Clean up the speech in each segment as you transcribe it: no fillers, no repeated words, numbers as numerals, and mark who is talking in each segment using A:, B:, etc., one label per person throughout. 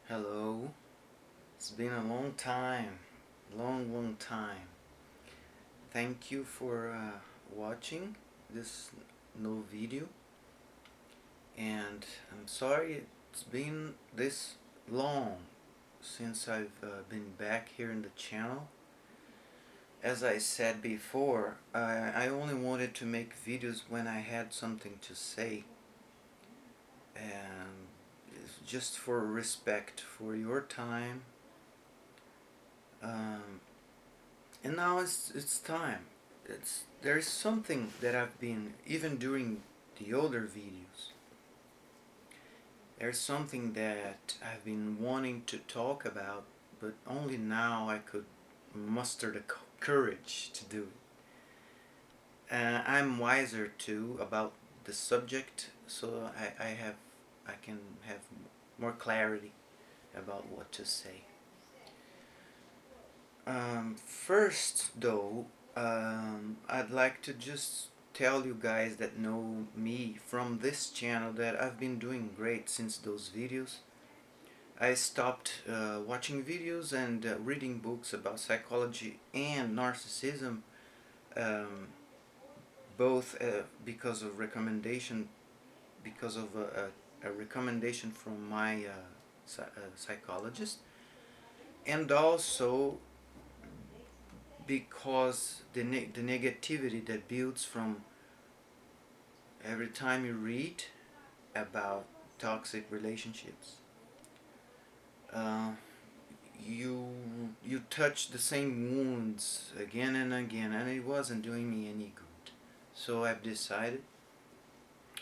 A: Hello. It's been a long time. Long time. Thank you for watching this new video. And I'm sorry it's been this long since I've been back here in the channel. As I said before, I only wanted to make videos when I had something to say. And just for respect for your time. Um, and now it's time. There's something that I've been, even during the older videos, there's something that I've been wanting to talk about, but only now I could muster the courage to do it. I'm wiser too about the subject, so I can have more clarity about what to say. First, though, I'd like to just tell you guys that know me from this channel that I've been doing great since those videos. I stopped watching videos and reading books about psychology and narcissism, um, both because of a recommendation from my psychologist, and also because the negativity that builds from every time you read about toxic relationships. Uh, you you touch the same wounds again and again, and it wasn't doing me any good. So I've decided,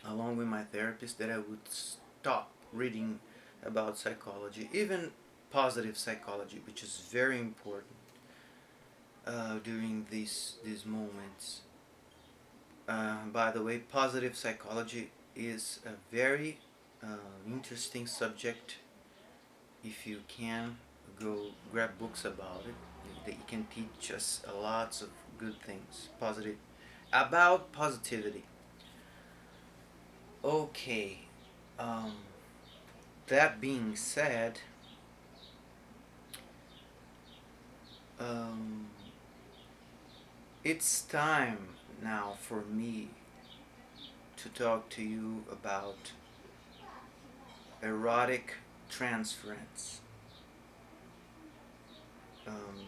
A: along with my therapist, that I would stop reading about psychology, even positive psychology, which is very important during these moments. By the way, positive psychology is a very interesting subject. If you can go grab books about it, it can teach us lots of good things. Positive about positivity. Okay. Um, that being said, um, it's time now for me to talk to you about erotic transference. Um,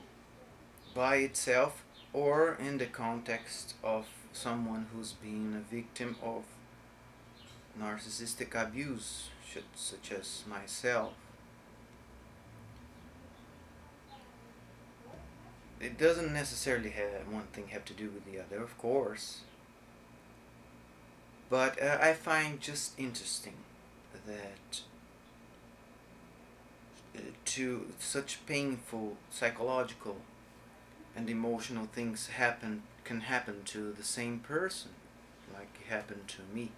A: by itself or in the context of someone who's been a victim of narcissistic abuse, such as myself. It doesn't necessarily have one thing have to do with the other, of course, but I find just interesting that to such painful psychological and emotional things can happen to the same person, like it happened to me.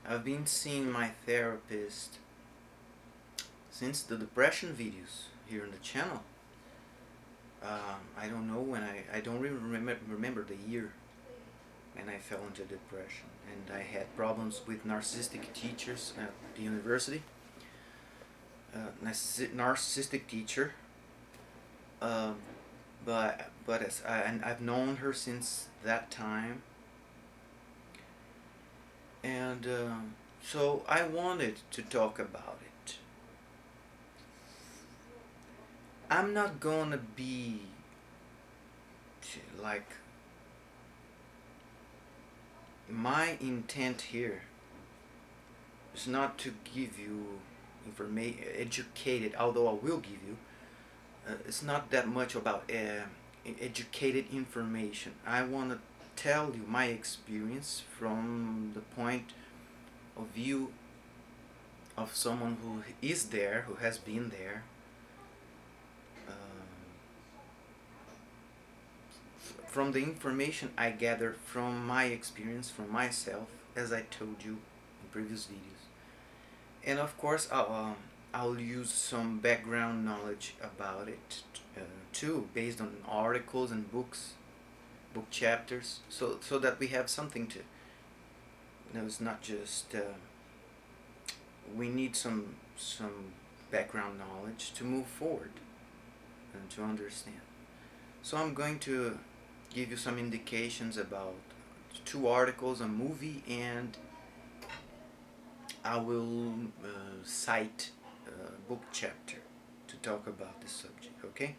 A: I've been seeing my therapist since the depression videos here on the channel. I don't know when I don't really remember the year when I fell into depression, and I had problems with narcissistic teachers at the university. Narcissistic teacher, um, but and I've known her since that time, and so I wanted to talk about it. I'm not gonna be like, my intent here is not to give you information educated, although I will give you. It's not that much about educated information. I want to tell you my experience from the point of view of someone who is there, who has been there. From the information I gather from my experience, from myself, as I told you in previous videos. And of course, I'll use some background knowledge about it too, based on articles and books, book chapters, so that we have something to. It's not just we need some background knowledge to move forward and to understand. So I'm going to give you some indications about two articles, a movie, and I will cite a book chapter to talk about this subject, okay?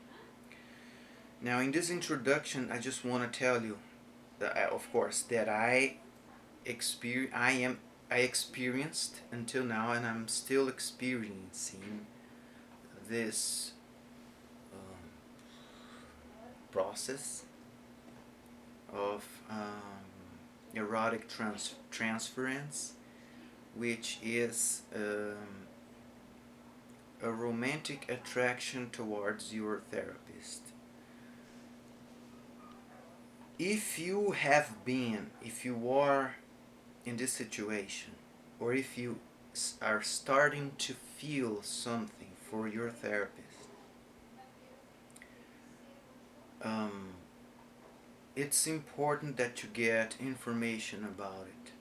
A: Now, in this introduction, I just want to tell you that, of course, that I experienced until now, and I'm still experiencing this process of erotic transference, which is a romantic attraction towards your therapist. If you are in this situation, or if you are starting to feel something for your therapist, um, it's important that you get information about it.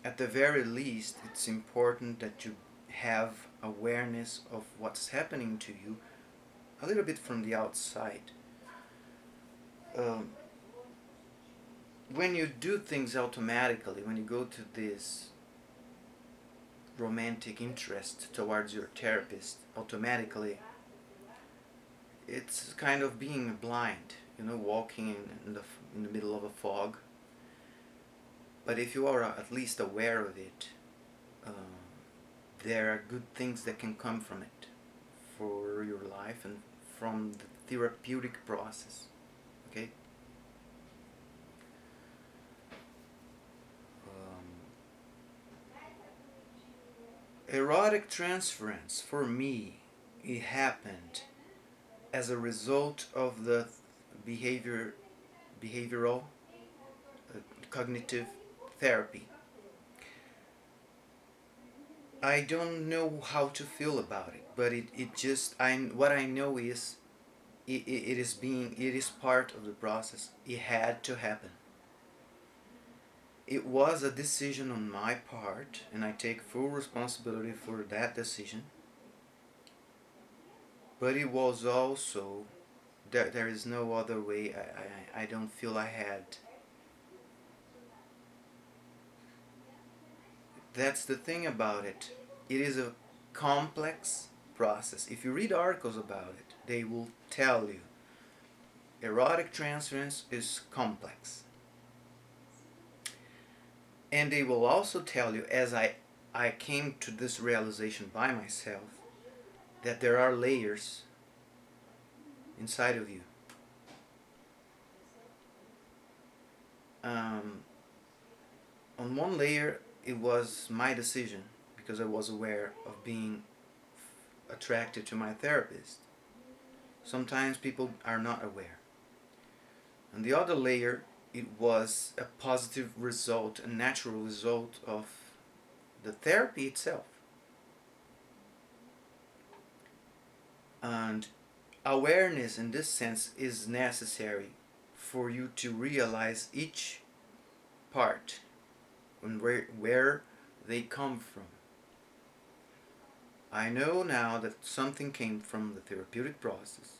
A: At the very least, it's important that you have awareness of what's happening to you a little bit from the outside. Um, when you do things automatically, when you go to this romantic interest towards your therapist automatically, it's kind of being blind, walking in the middle of a fog. But if you are at least aware of it, uh, there are good things that can come from it for your life and from the therapeutic process. Okay? Erotic transference, for me, it happened as a result of the behavioral cognitive therapy. I don't know how to feel about it, but it just what I know is it is part of the process. It had to happen. It was a decision on my part, and I take full responsibility for that decision. But it was also there is no other way. I don't feel I had. That's the thing about it. It is a complex process. If you read articles about it, they will tell you erotic transference is complex. And they will also tell you, as I came to this realization by myself, that there are layers inside of you. On one layer, it was my decision because I was aware of being attracted to my therapist. Sometimes people are not aware. On the other layer, it was a positive result, a natural result of the therapy itself. And awareness in this sense is necessary for you to realize each part and where they come from. I know now that something came from the therapeutic process,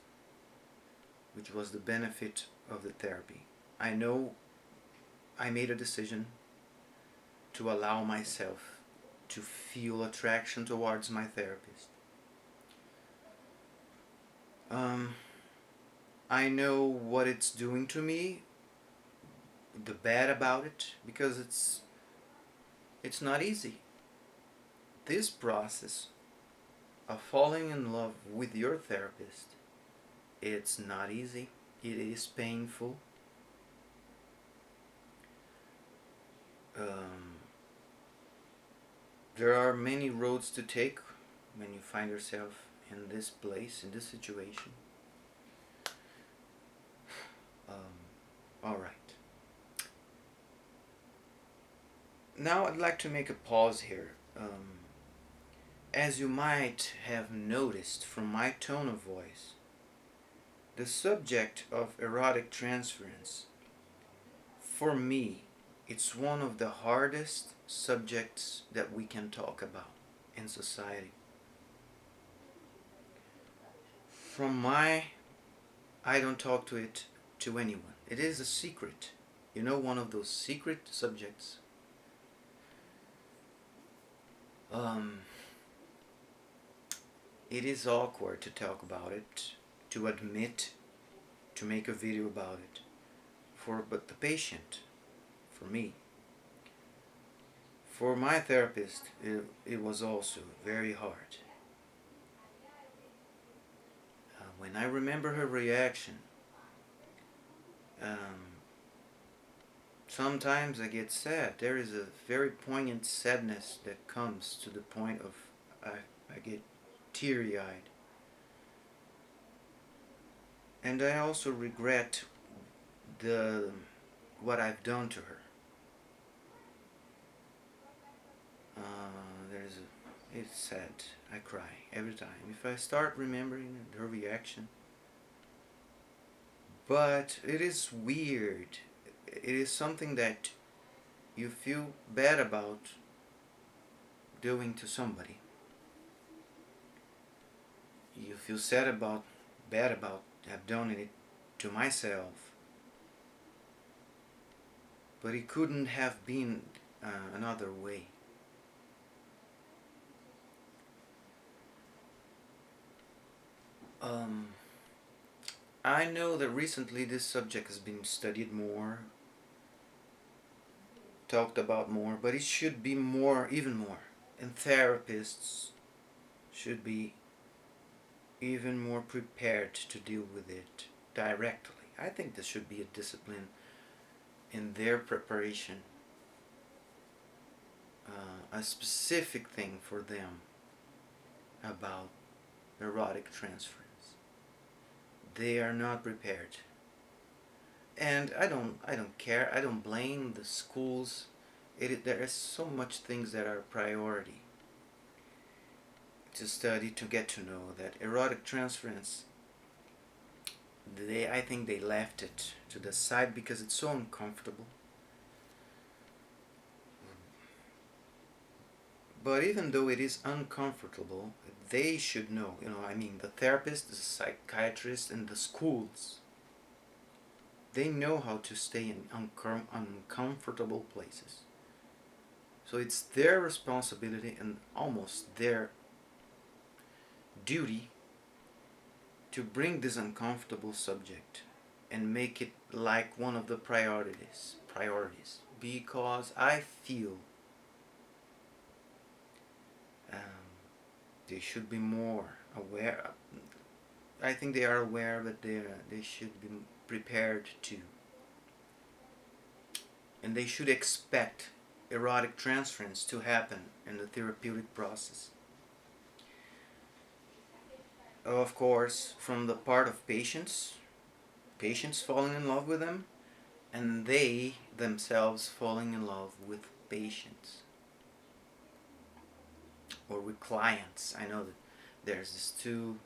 A: which was the benefit of the therapy. I know I made a decision to allow myself to feel attraction towards my therapist. I know what it's doing to me, the bad about it, because it's not easy. This process of falling in love with your therapist, it's not easy. It is painful. Um, there are many roads to take when you find yourself in this place, in this situation. All right. Now I'd like to make a pause here. As you might have noticed from my tone of voice, the subject of erotic transference, for me, It's one of the hardest subjects that we can talk about in society. From my, I don't talk to it to anyone. It is a secret. You know, one of those secret subjects. Um, it is awkward to talk about it, to admit, to make a video about it. But the patient, for me, for my therapist, it was also very hard. When I remember her reaction, um, sometimes I get sad. There is a very poignant sadness that comes to the point of I get teary eyed. And I also regret the what I've done to her. It's sad. I cry every time if I start remembering her reaction. But it is weird. It is something that you feel bad about doing to somebody. You feel bad about have done it to myself. But it couldn't have been another way. Um, I know that recently this subject has been studied more, talked about more, but it should be more, even more. And therapists should be even more prepared to deal with it directly. I think this should be a discipline in their preparation, a specific thing for them about erotic transference. They are not prepared. And I don't care. I don't blame the schools. There is so much things that are priority to study, to get to know that erotic transference. I think they left it to the side because it's so uncomfortable. But even though it is uncomfortable, they should know. I mean, the therapist, the psychiatrist, and the schools. They know how to stay in uncomfortable places. So it's their responsibility and almost their duty to bring this uncomfortable subject and make it like one of the priorities, because I feel um, they should be more aware. I think they are aware, but they should be prepared too, and they should expect erotic transference to happen in the therapeutic process. Of course, from the part of patients falling in love with them, and they themselves falling in love with patients or with clients. I know that there's these two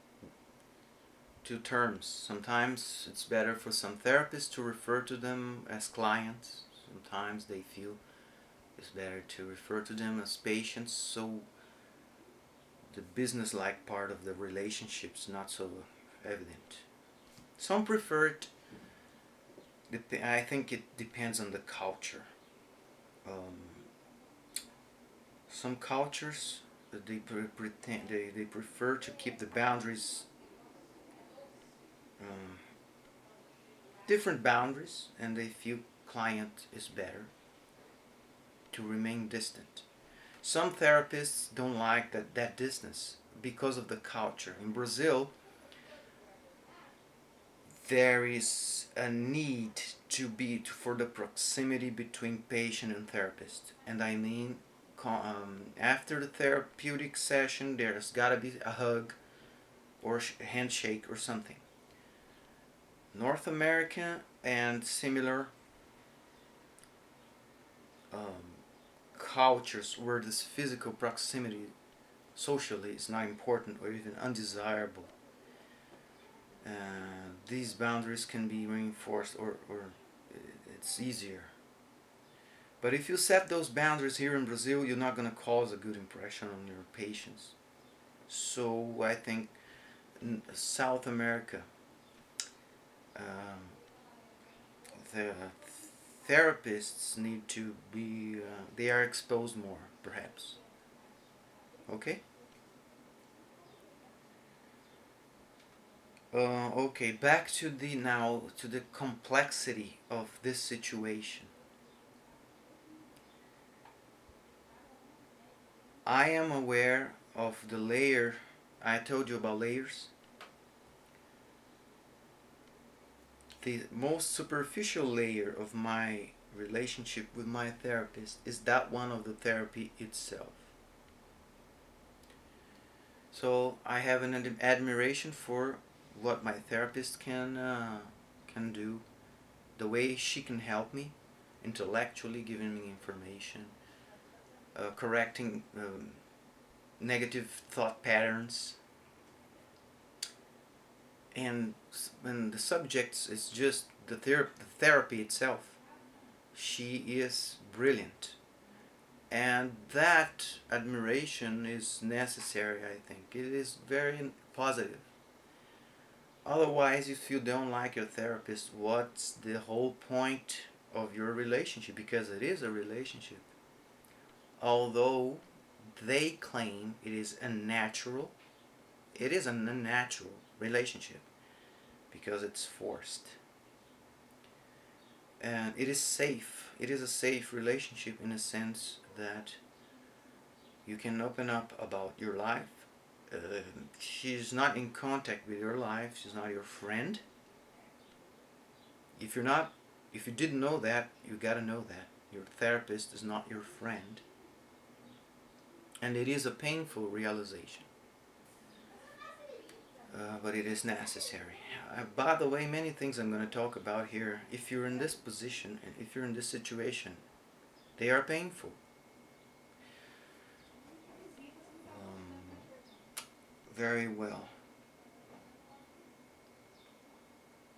A: terms. Sometimes it's better for some therapists to refer to them as clients. Sometimes they feel it's better to refer to them as patients. So the business-like part of the relationship's not so evident. Some prefer it. I think it depends on the culture. Um, some cultures they prefer to keep the boundaries, um, different boundaries, and they feel client is better to remain distant. Some therapists don't like that distance because of the culture. In Brazil, there is a need for the proximity between patient and therapist, and I mean, after the therapeutic session, there's gotta be a hug or a handshake or something. North America and similar um, cultures where this physical proximity socially is not important or even undesirable. These boundaries can be reinforced, or it's easier But if you set those boundaries here in Brazil, you're not going to cause a good impression on your patients. So I think in South America, um, the therapists need to be, they are exposed more, perhaps. Okay? Okay, back to the now to the complexity of this situation. I am aware of the layer. I told you about layers. The most superficial layer of my relationship with my therapist is that one of the therapy itself. So I have an admiration for what my therapist can do, the way she can help me intellectually, giving me information, correcting negative thought patterns, and when the subject is just the therapy itself, she is brilliant, and that admiration is necessary. I think it is very positive. Otherwise, if you don't like your therapist, what's the whole point of your relationship? Because it is a relationship. Although they claim it is an unnatural relationship because it's forced. And it is safe. It is a safe relationship in a sense that you can open up about your life. She's not in contact with your life. She's not your friend. If you're not, if you didn't know that, you gotta know that your therapist is not your friend, and it is a painful realization. But it is necessary. By the way, many things I'm going to talk about here, if you're in this position and if you're in this situation, they are painful. Very well.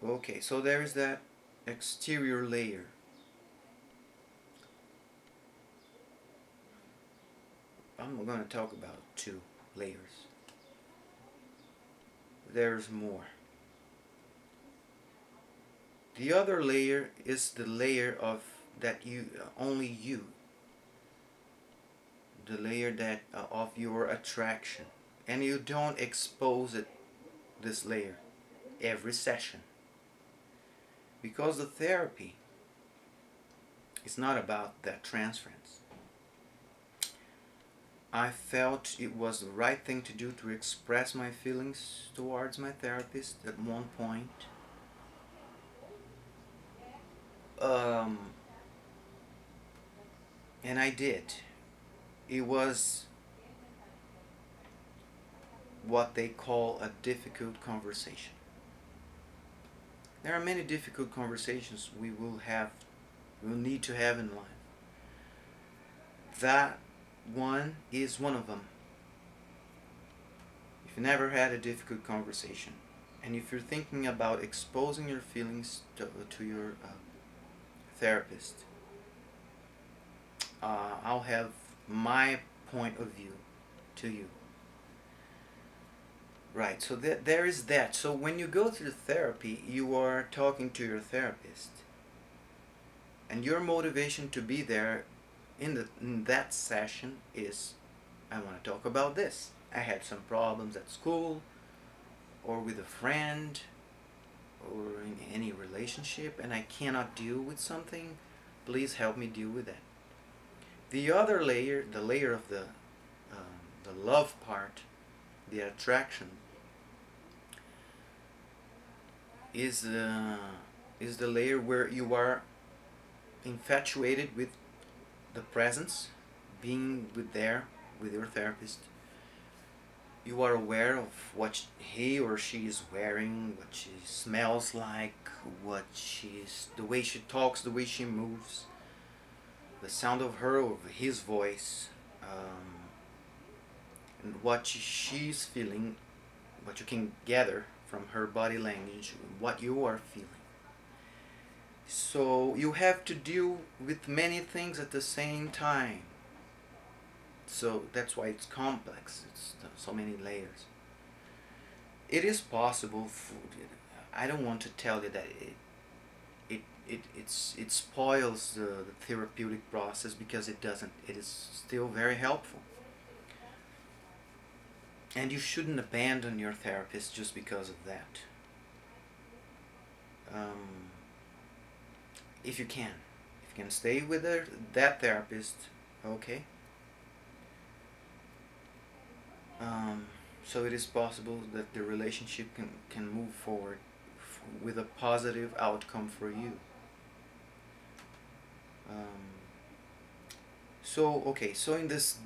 A: Okay, so there is that exterior layer. I'm going to talk about two layers. There's more. The other layer is the layer of that you only you, the layer that of your attraction, and you don't expose it, this layer, every session, because the therapy is not about that transference. I felt it was the right thing to do to express my feelings towards my therapist at one point. Um, and I did. It was what they call a difficult conversation. There are many difficult conversations we'll need to have in life. That one is one of them. If you never had a difficult conversation, and if you're thinking about exposing your feelings to your therapist, I'll have my point of view to you. Right, so there is that. So when you go through therapy, you are talking to your therapist. And your motivation to be there in that session is, I want to talk about this. I had some problems at school, or with a friend, or in any relationship, and I cannot deal with something. Please help me deal with that. The other layer, the layer of the love part, the attraction, is the layer where you are infatuated with the presence, being with your therapist. You are aware of what he or she is wearing, what she smells like, the way she talks, the way she moves, the sound of her or his voice, and what she's feeling, what you can gather from her body language, what you are feeling. So you have to deal with many things at the same time. So that's why it's complex. It's so many layers. It is possible for, I don't want to tell you that it spoils the therapeutic process, because it doesn't. It is still very helpful. And you shouldn't abandon your therapist just because of that. Um, if you can. If you can stay with that therapist, okay. Um, so it is possible that the relationship can move forward with a positive outcome for you. Um, so in this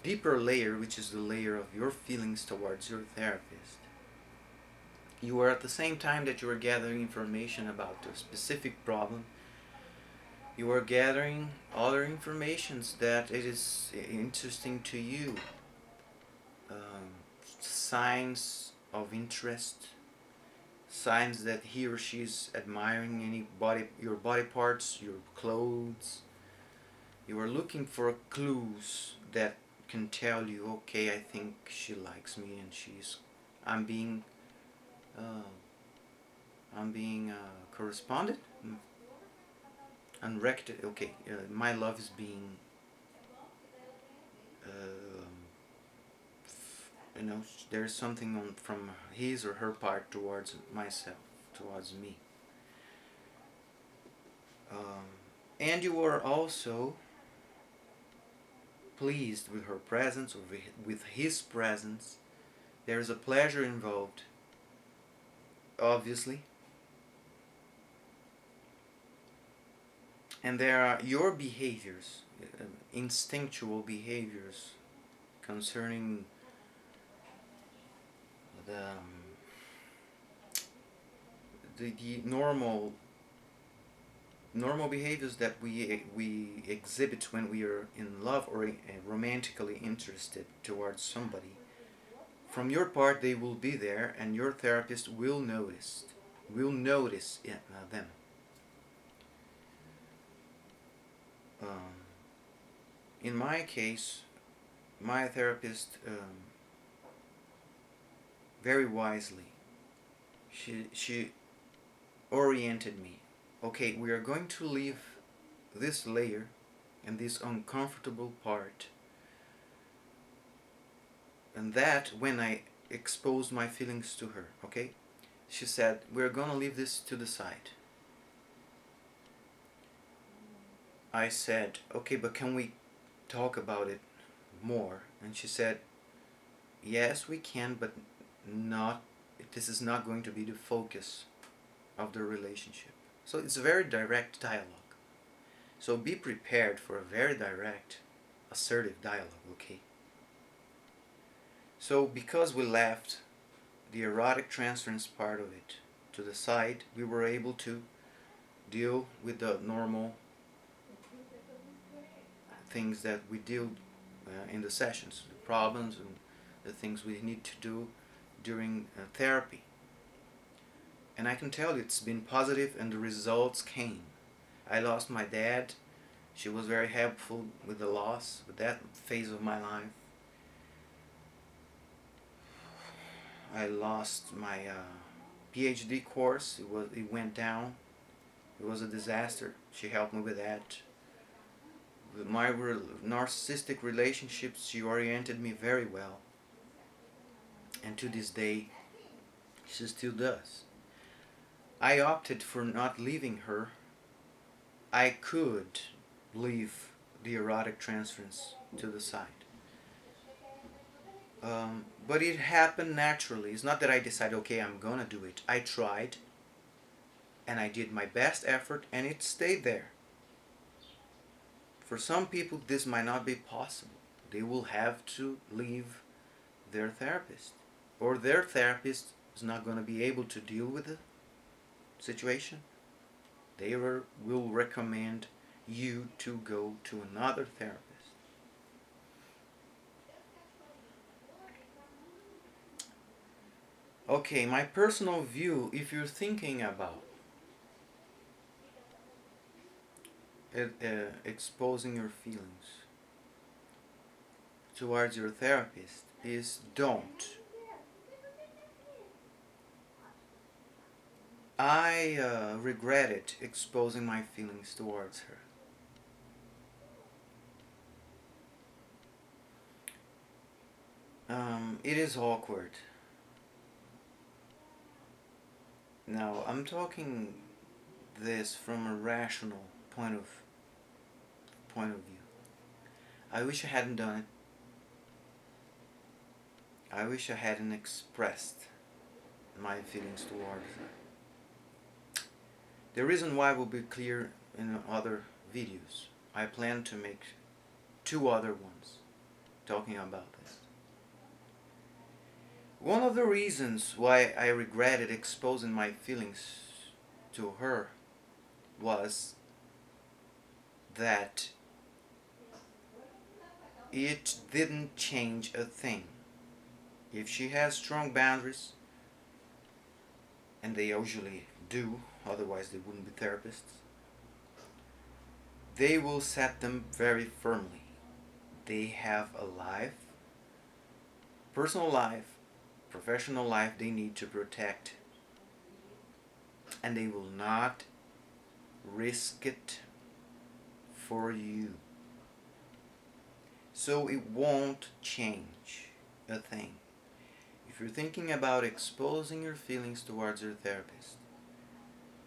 A: deeper layer, which is the layer of your feelings towards your therapist, you are, at the same time that you are gathering information about the specific problem, you are gathering other informations that it is interesting to you. Um, Signs of interest, signs that he or she is admiring your body parts, your clothes. You are looking for clues that can tell you, okay, I think she likes me, and I'm being, uh, corresponded, unrected. Okay, my love is being, um, there's something from his or her part towards myself, towards me. Um, and you are also pleased with her presence, or with his presence. There is a pleasure involved, obviously. And there are your behaviors, instinctual behaviors concerning the normal behaviors that we exhibit when we are in love, or romantically interested towards somebody. From your part, they will be there, and your therapist will notice them. Um, in my case, my therapist, very wisely, she oriented me. Okay, we are going to leave this layer and this uncomfortable part, and that when I exposed my feelings to her, okay, she said, we're gonna leave this to the side. I said, okay, but can we talk about it more? And she said, yes, we can, but not. This is not going to be the focus of the relationship. So it's a very direct dialogue. So be prepared for a very direct, assertive dialogue, okay? So because we left the erotic transference part of it to the side, we were able to deal with the normal things that we deal in the sessions, the problems and the things we need to do during therapy. And I can tell you it's been positive, and the results came. I lost my dad. She was very helpful with the loss, with that phase of my life. I lost my PhD course. It went down. It was a disaster. She helped me with that. With my narcissistic relationships, she oriented me very well. And to this day, she still does. I opted for not leaving her. I could leave the erotic transference to the side. But it happened naturally. It's not that I decided, okay, I'm gonna do it. I tried, and I did my best effort, and it stayed there. For some people, this might not be possible. They will have to leave their therapist, or their therapist is not going to be able to deal with the situation. They will recommend you to go to another therapist. Okay, my personal view, if you're thinking about exposing your feelings towards your therapist is don't. I regretted exposing my feelings towards her. It is awkward. Now, I'm talking this from a rational point of view. I wish I hadn't done it. I wish I hadn't expressed my feelings towards her. The reason why will be clear in other videos. I plan to make 2 other ones talking about this. One of the reasons why I regretted exposing my feelings to her was that it didn't change a thing. If she has strong boundaries, and they usually do, otherwise they wouldn't be therapists, they will set them very firmly. They have a life, personal life, professional life they need to protect, and they will not risk it for you. So it won't change a thing. If you're thinking about exposing your feelings towards your therapist,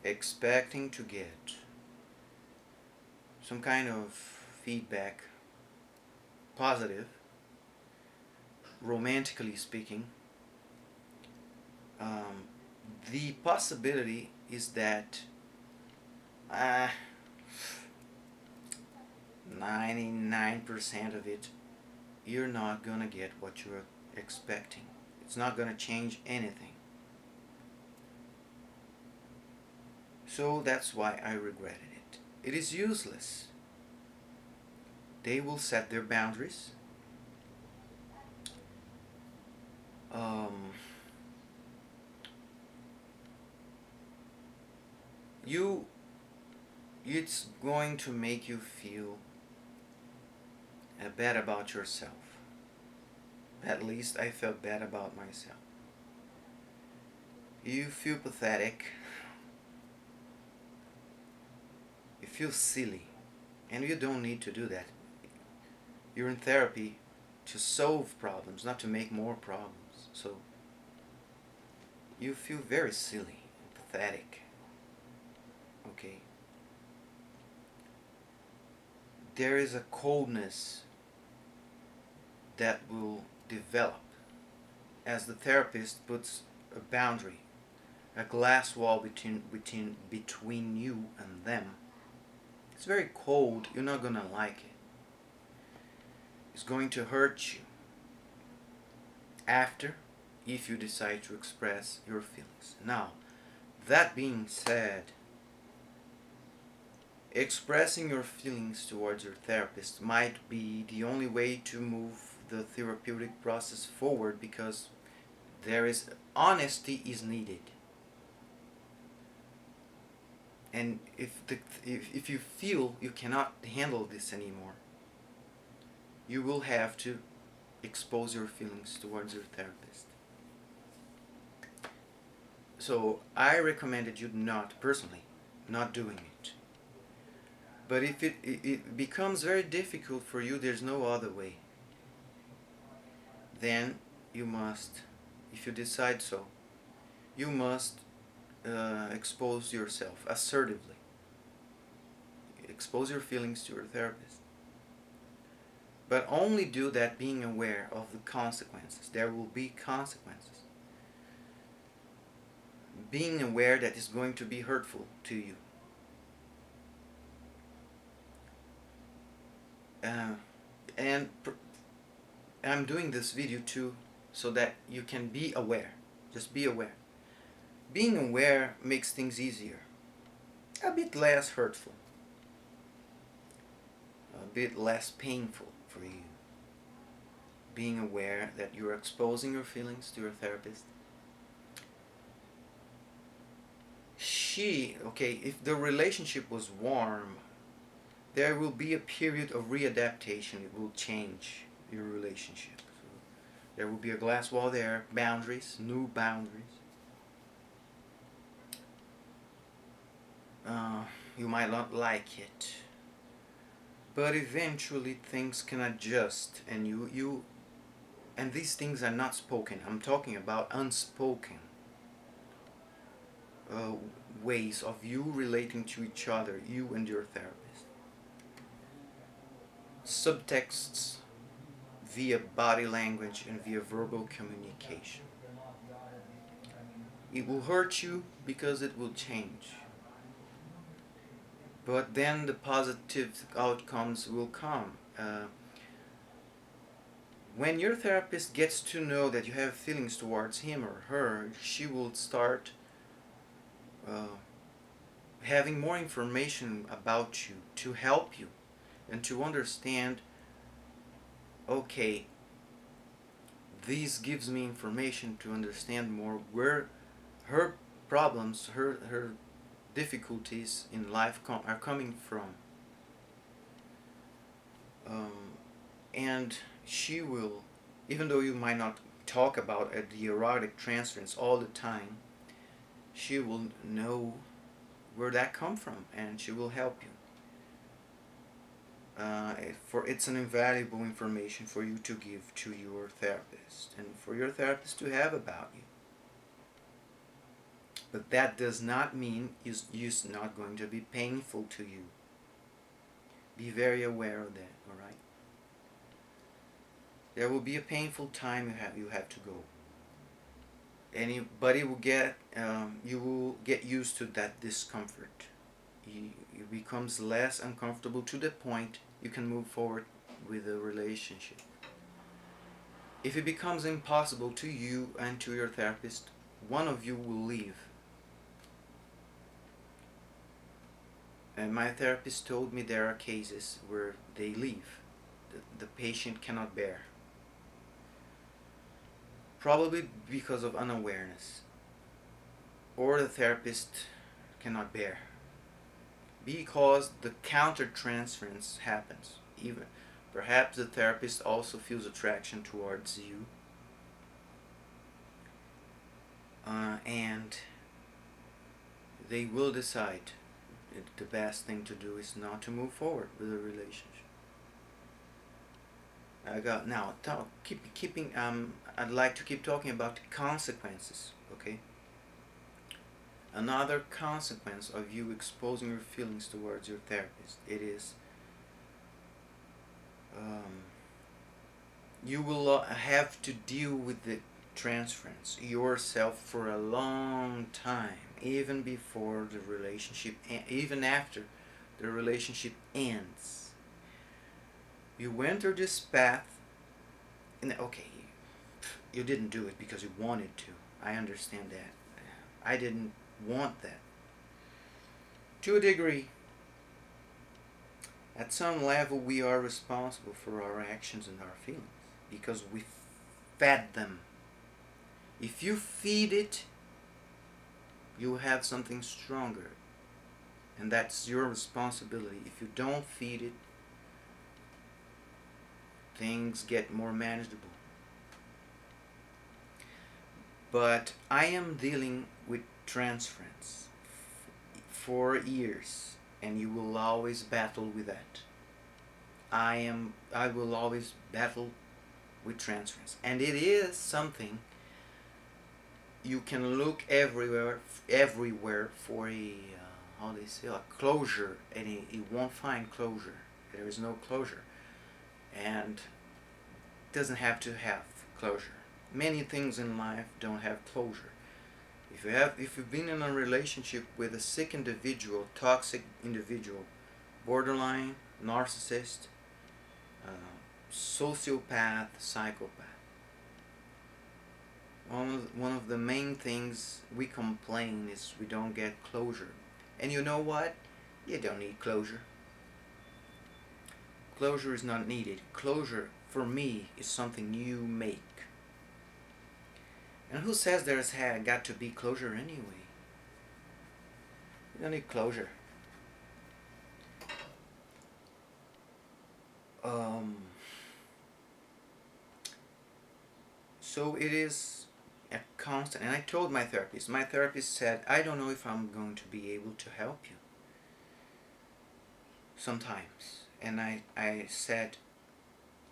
A: expecting to get some kind of feedback, positive, romantically speaking, the possibility is that 99% of it, you're not gonna get what you're expecting. It's not gonna change anything. So that's why I regretted it. It is useless. They will set their boundaries. It's going to make you feel bad about yourself. At least I felt bad about myself. You feel pathetic. You feel silly. And you don't need to do that. You're in therapy to solve problems, not to make more problems. So you feel very silly, pathetic. Okay? There is a coldness that will develop as the therapist puts a boundary, a glass wall between you and them. It's very cold. You're not gonna like it. It's going to hurt you after, if you decide to express your feelings. Now, that being said, expressing your feelings towards your therapist might be the only way to move the therapeutic process forward, because honesty is needed. And if you feel you cannot handle this anymore, you will have to expose your feelings towards your therapist. So I recommended you not doing it. But if it becomes very difficult for you, there's no other way. Then you must, if you decide so, you must expose yourself assertively. Expose your feelings to your therapist. But only do that being aware of the consequences. There will be consequences. Being aware that it's going to be hurtful to you. And I'm doing this video too so that you can be aware. Just be aware. Being aware makes things easier. A bit less hurtful. A bit less painful for you. Being aware that you're exposing your feelings to your therapist. If the relationship was warm, there will be a period of readaptation. It will change your relationship. So there will be a glass wall there, boundaries, new boundaries. Uh, you might not like it, but eventually things can adjust, and and these things are not spoken. I'm talking about unspoken uh, ways of you relating to each other, you and your therapist. Subtexts via body language and via verbal communication. It will hurt you because it will change. But then the positive outcomes will come. When your therapist gets to know that you have feelings towards him or her, she will start uh, having more information about you to help you and to understand, okay, this gives me information to understand more where her problems, her difficulties in life are coming from. Um, and she will, even though you might not talk about the erotic transference all the time, she will know where that come from, and she will help you. For it's an invaluable information for you to give to your therapist and for your therapist to have about you. But that does not mean it's not going to be painful to you. Be very aware of that, all right? There will be a painful time you have to go. Anybody will get you will get used to that discomfort. It becomes less uncomfortable to the point you can move forward with a relationship. If it becomes impossible to you and to your therapist, one of you will leave. And my therapist told me there are cases where they leave. The patient cannot bear. Probably because of unawareness. Or the therapist cannot bear. Because the counter-transference happens. Even perhaps the therapist also feels attraction towards you. And they will decide the best thing to do is not to move forward with a relationship. I'd like to keep talking about the consequences, okay? Another consequence of you exposing your feelings towards your therapist, it is you will have to deal with the transference yourself for a long time, even before the relationship, even after the relationship ends. You went through this path, and okay, you didn't do it because you wanted to. I understand that. I didn't want that. To a degree, at some level, we are responsible for our actions and our feelings because we fed them. If you feed it, you have something stronger, and that's your responsibility. If you don't feed it, things get more manageable. But I am dealing with transference for years, and you will always battle with that. I will always battle with transference, and it is something you can look everywhere for a how they say a closure, and you won't find closure. There is no closure, and it doesn't have to have closure. Many things in life don't have closure. If you've been in a relationship with a sick individual, toxic individual, borderline, narcissist, uh, sociopath, psychopath, one of the main things we complain is we don't get closure. And you know what? You don't need closure. Closure is not needed. Closure, for me, is something you make. And who says there's got to be closure anyway? You don't need closure. Um, so it is a constant, and I told my therapist said, I don't know if I'm going to be able to help you sometimes. And I said,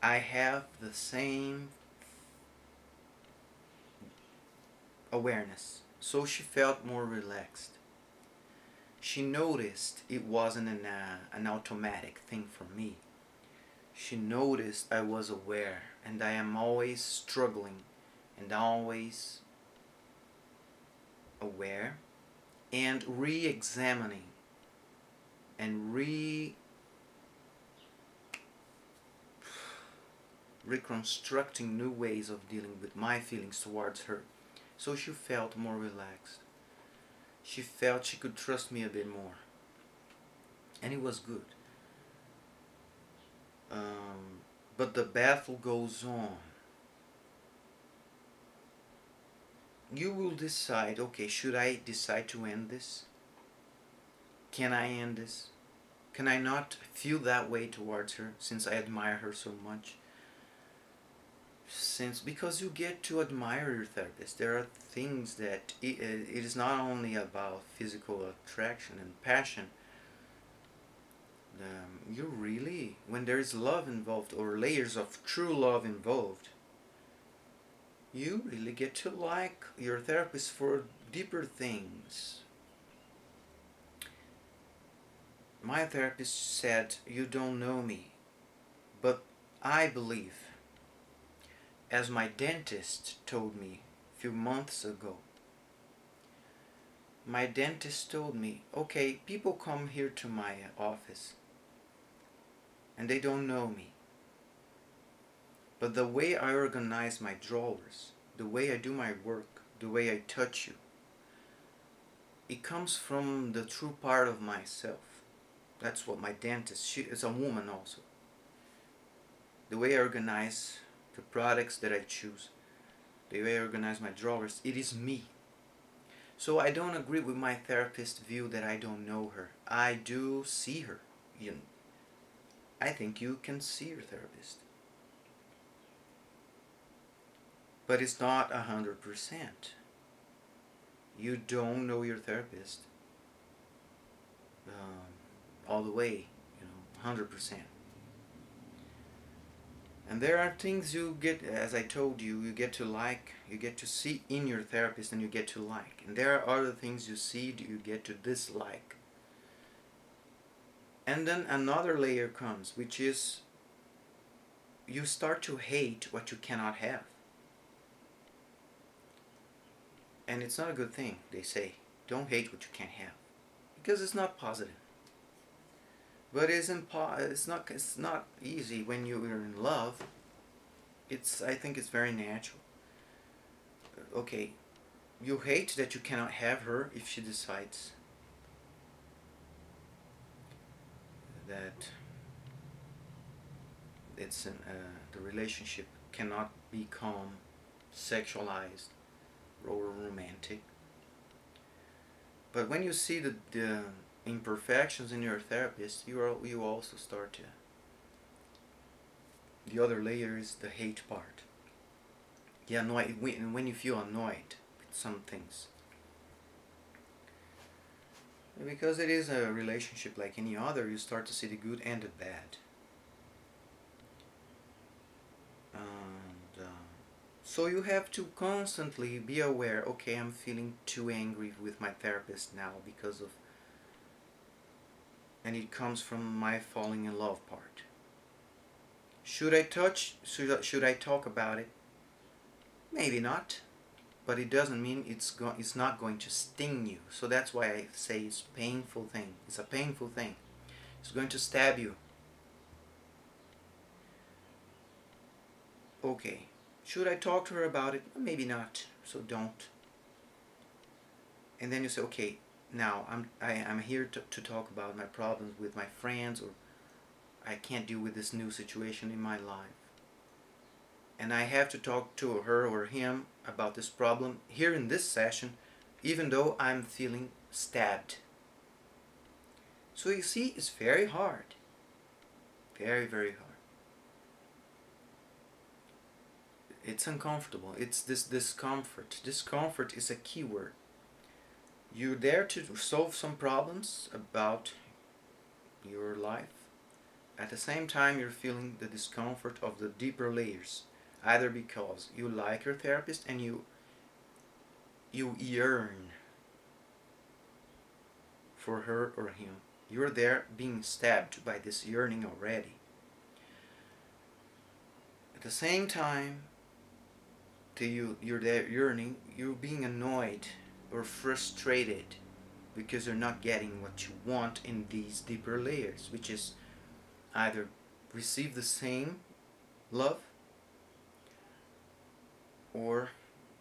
A: I have the same awareness. So she felt more relaxed. She noticed it wasn't an automatic thing for me. She noticed I was aware, and I am always struggling and always aware and re-examining and reconstructing new ways of dealing with my feelings towards her. So she felt more relaxed. She felt she could trust me a bit more. And it was good. But the battle goes on. You will decide, okay, should I decide to end this? Can I end this? Can I not feel that way towards her since I admire her so much? Because you get to admire your therapist. There are things that it is not only about physical attraction and passion. You really, when there is love involved or layers of true love involved, you really get to like your therapist for deeper things. My therapist said, you don't know me, but I believe, as my dentist told me a few months ago. My dentist told me, okay, people come here to my office and they don't know me. But the way I organize my drawers, the way I do my work, the way I touch you, it comes from the true part of myself. That's what my dentist, she is a woman also. The way I organize the products that I choose, the way I organize my drawers, it is me. So I don't agree with my therapist's view that I don't know her. I do see her. You know, I think you can see your therapist. But it's not 100%. You don't know your therapist all the way, 100%. And there are things you get, as I told you, you get to like, you get to see in your therapist and you get to like. And there are other things you see that you get to dislike. And then another layer comes, which is you start to hate what you cannot have. And it's not a good thing, they say. Don't hate what you can't have. Because it's not positive. But it's not easy when you're in love. I think it's very natural. Okay, you hate that you cannot have her if she decides that the relationship cannot become sexualized or romantic. But when you see the imperfections in your therapist, you also start to. The other layer is the hate part. Yeah, when you feel annoyed with some things. Because it is a relationship like any other, you start to see the good and the bad. And so you have to constantly be aware, okay, I'm feeling too angry with my therapist now because of, and it comes from my falling in love part. Should I talk about it? Maybe not. But it doesn't mean it's not going to sting you. So that's why I say it's a painful thing. It's a painful thing. It's going to stab you. Okay. Should I talk to her about it? Maybe not. So don't. And then you say, okay, now I'm here to talk about my problems with my friends, or I can't deal with this new situation in my life. And I have to talk to her or him about this problem here in this session, even though I'm feeling stabbed. So you see, it's very hard. Very, very hard. It's uncomfortable. It's this discomfort. Discomfort is a key word. You're there to solve some problems about your life. At the same time, you're feeling the discomfort of the deeper layers, either because you like your therapist and you yearn for her or him. You're there being stabbed by this yearning already. At the same time, you're there yearning, you're being annoyed or frustrated because you're not getting what you want in these deeper layers, which is either receive the same love, or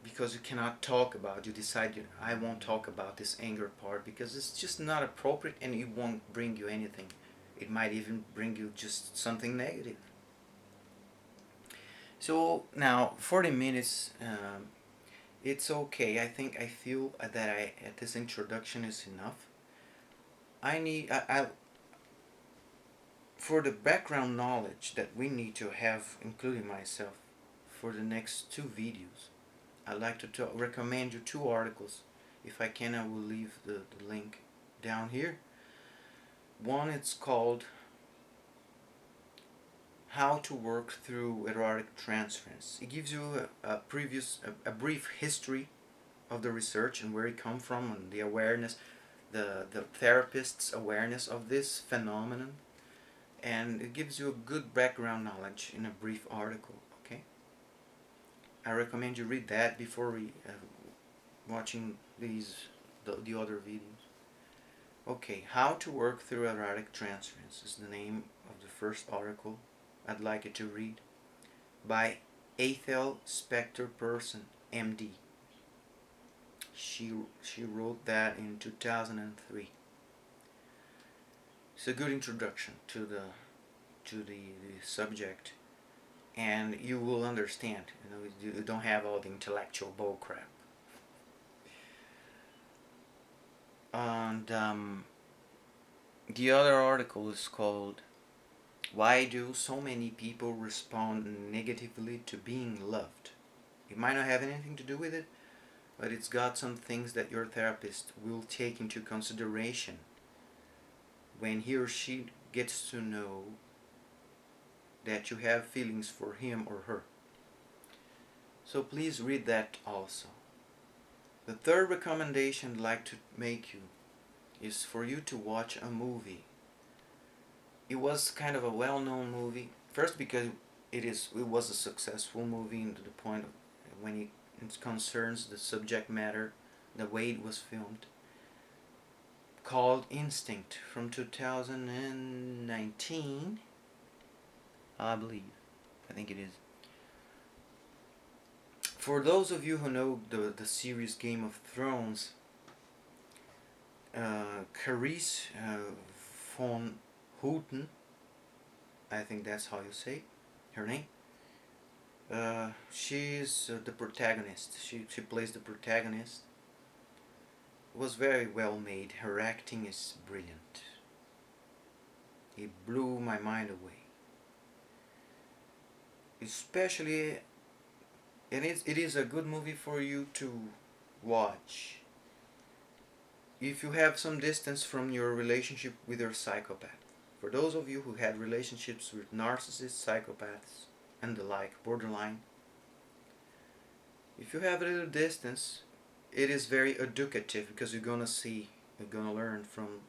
A: because you cannot talk about, you decide I won't talk about this anger part because it's just not appropriate and it won't bring you anything. It might even bring you just something negative. So now 40 minutes, it's okay. I feel that this introduction is enough. I for the background knowledge that we need to have, including myself, for the next two videos, I'd like to recommend you two articles. If I can, I will leave the link down here. One, it's called How to Work Through Erotic Transference. It gives you a brief history of the research and where it come from and the awareness, the therapist's awareness of this phenomenon, and it gives you a good background knowledge in a brief article. Okay, I recommend you read that before watching the other videos. Okay, How to Work Through Erotic Transference is the name of the first article I'd like you to read, by Ethel Spector Person, MD. She wrote that in 2003. It's a good introduction to the subject, and you will understand. You don't have all the intellectual bullcrap. And the other article is called Why Do So Many People Respond Negatively to Being Loved? It might not have anything to do with it, but it's got some things that your therapist will take into consideration when he or she gets to know that you have feelings for him or her. So please read that also. The third recommendation I'd like to make you is for you to watch a movie. It was kind of a well-known movie. First, because it was a successful movie to the point of when it concerns the subject matter, the way it was filmed. Called Instinct from 2019, I believe. I think it is. For those of you who know the series Game of Thrones, Carice von Houten, I think that's how you say her name. She's the protagonist. She plays the protagonist. It was very well made. Her acting is brilliant. It blew my mind away. Especially, it is a good movie for you to watch if you have some distance from your relationship with your psychopath. For those of you who had relationships with narcissists, psychopaths, and the like, borderline, if you have a little distance, it is very educative because you're gonna learn from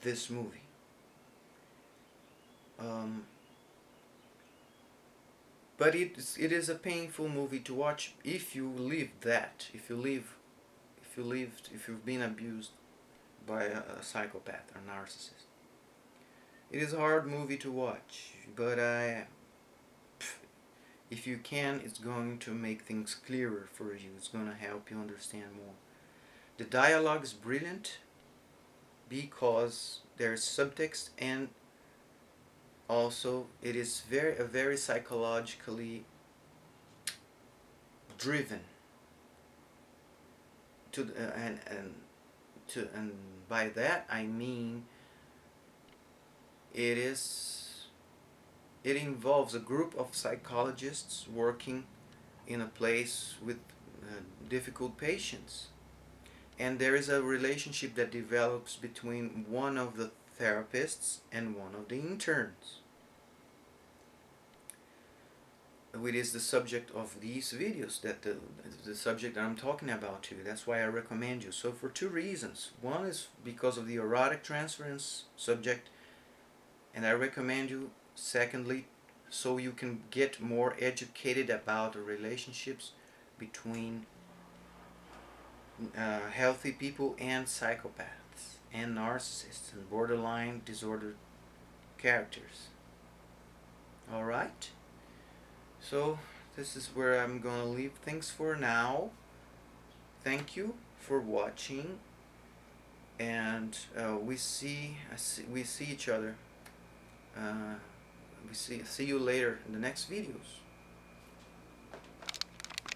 A: this movie. But it is a painful movie to watch if you live that. If you've been abused by a psychopath or narcissist. It is a hard movie to watch, but if you can, it's going to make things clearer for you. It's going to help you understand more. The dialogue is brilliant because there's subtext, and also it is a very psychologically driven and by that I mean it is It involves a group of psychologists working in a place with difficult patients. And there is a relationship that develops between one of the therapists and one of the interns. It is the subject of these videos, that the subject that I'm talking about to you. That's why I recommend you. So for two reasons. One is because of the erotic transference subject, and I recommend you, secondly, so you can get more educated about the relationships between healthy people and psychopaths and narcissists and borderline disordered characters. Alright? So this is where I'm gonna leave things for now. Thank you for watching, and we see each other. We see you later in the next videos.